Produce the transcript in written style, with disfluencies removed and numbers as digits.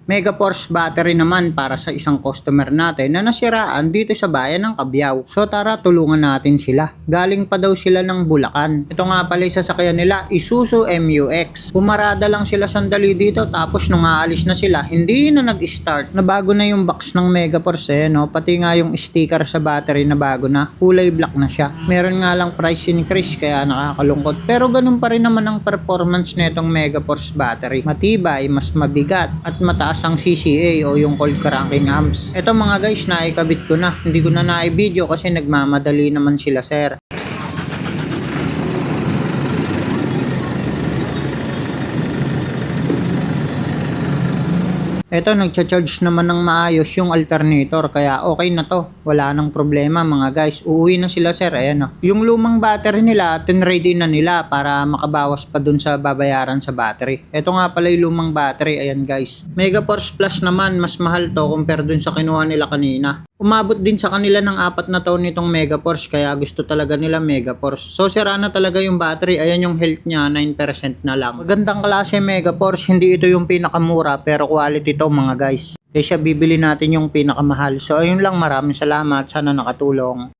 Megaforce battery naman para sa isang customer natin na nasiraan dito sa bayan ng Cabiao. So tara tulungan natin sila. Galing pa daw sila ng Bulacan. Ito nga pala yung sasakyan nila, Isuzu MUX. Pumarada lang sila sandali dito tapos nung aalis na sila, hindi na nag-start. Nabago na yung box ng Megaforce no? Pati nga yung sticker sa battery na bago na. Kulay black na siya. Meron nga lang price increase kaya nakakalungkot. Pero ganun pa rin naman ang performance nitong Megaforce battery. Matibay, mas mabigat at mataas ang CCA o yung cold cranking amps. Ito mga guys, naikabit ko na. Hindi ko na na-video kasi nagmamadali naman sila sir. Ito, nagcha-charge naman ng maayos yung alternator kaya okay na to. Wala nang problema mga guys. Uuwi na sila sir. Ayan o. Yung lumang battery nila, tinready na nila para makabawas pa dun sa babayaran sa battery. Ito nga pala yung lumang battery. Ayan guys. Megaforce Plus naman, mas mahal to compare dun sa kinuha nila kanina. Umabot din sa kanila ng 4 na taon nitong Megaforce kaya gusto talaga nila Megaforce. So sira na talaga yung battery. Ayan yung health niya, 9% na lang. Magandang klase Megaforce. Hindi ito yung pinakamura pero quality to mga guys. Kaya siya bibili natin yung pinakamahal. So ayun lang, maraming salamat. Sana nakatulong.